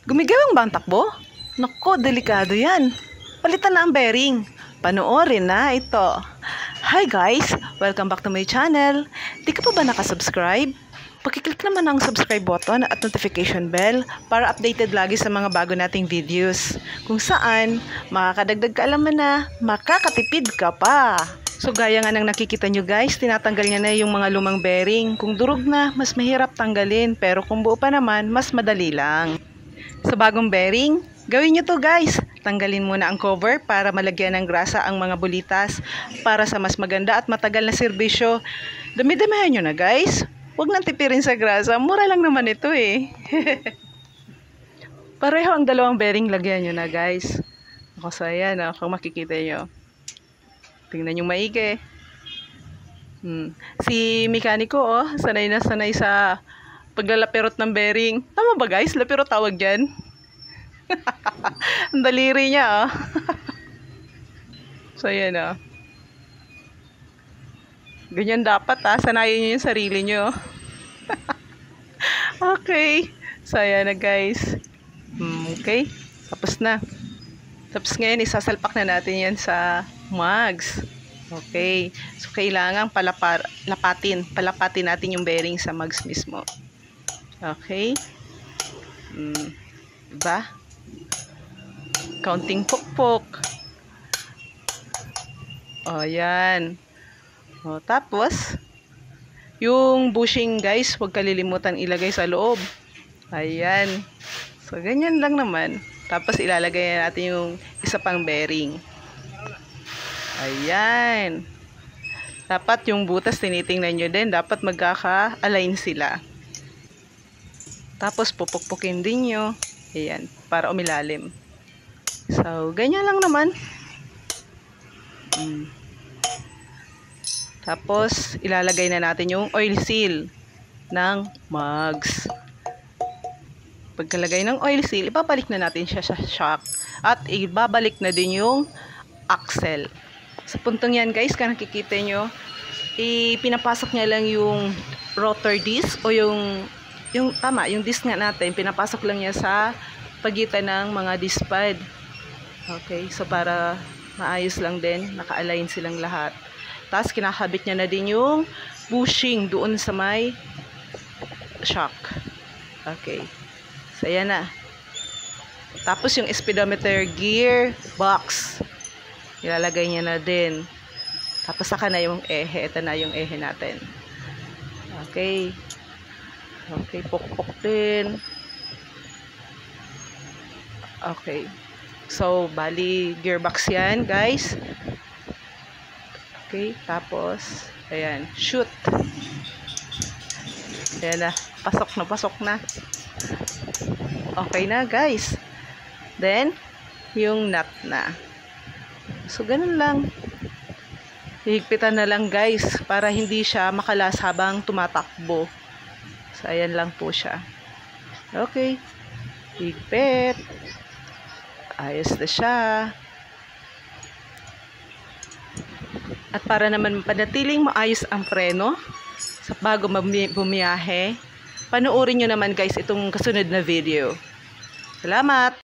Gumigawang ba ang takbo? Naku, delikado yan. Palitan na ang bearing. Panoorin na ito. Hi guys! Welcome back to my channel. Di ka pa ba nakasubscribe? Pakiclick naman ang subscribe button at notification bell para updated lagi sa mga bago nating videos. Kung saan, makakadagdag kaalaman na, makakatipid ka pa. So gaya nga ng nakikita nyo guys, tinatanggal niya na yung mga lumang bearing. Kung durog na, mas mahirap tanggalin. Pero kung buo pa naman, mas madali lang. Sa bagong bearing, gawin nyo to guys. Tanggalin muna ang cover para malagyan ng grasa ang mga bulitas para sa mas maganda at matagal na serbisyo. Dami-damihan nyo na guys. Huwag nang tipirin sa grasa. Mura lang naman ito eh. Pareho ang dalawang bearing, lagyan nyo na guys. Ako sa yan, kung makikita nyo. Tingnan yung maigi. Si mekaniko, sanay na sanay sa paglalapirot ng bearing. Tama ba guys? Lapirot tawag dyan. Ang daliri niya, So, yan, Ganyan dapat, sanayin nyo yung sarili nyo. Okay. So, yan na guys. Okay. Tapos na. Tapos ngayon, isasalpak na natin yan sa mugs. Okay. So, kailangan palapatin natin yung bearing sa mugs mismo. Okay. Diba? Counting pukpok. O, yan. O, tapos, yung bushing guys, huwag kalilimutan ilagay sa loob. Ayan. So, ganyan lang naman. Tapos, ilalagay natin yung isa pang bearing. Ayan. Dapat yung butas, tinitingnan nyo din. Dapat magkaka-align sila. Tapos, pupukpukin din nyo. Ayan. Para umilalim. So, ganyan lang naman. Tapos, ilalagay na natin yung oil seal ng mugs. Pagkalagay ng oil seal, ibabalik na natin siya sa shock. At ibabalik na din yung axle. Sa puntong yan guys, kung nakikita nyo, pinapasok niya lang yung rotor disc o yung disc nga natin, pinapasok lang niya sa pagitan ng mga disc pad. Okay, so para maayos lang din, naka-align silang lahat. Tapos kinakabit niya na din yung bushing doon sa may shock. Okay. So ayan na. Tapos yung speedometer gear box, ilalagay niya na din. Tapos saka na yung ehe. Ito na yung ehe natin. Okay. Okay, pukpok din. Okay. So, bali gearbox yan, guys. Okay, tapos, ayan, shoot. Ayan na, pasok na. Okay na, guys. Then, yung nut na. So, ganun lang. Hihigpitan na lang, guys, para hindi siya makalas habang tumatakbo. So, ayan lang po siya. Okay. Higpit. Ayos na siya. At para naman panatiling maayos ang preno sa bago bumiyahe, panoorin nyo naman guys itong kasunod na video. Salamat!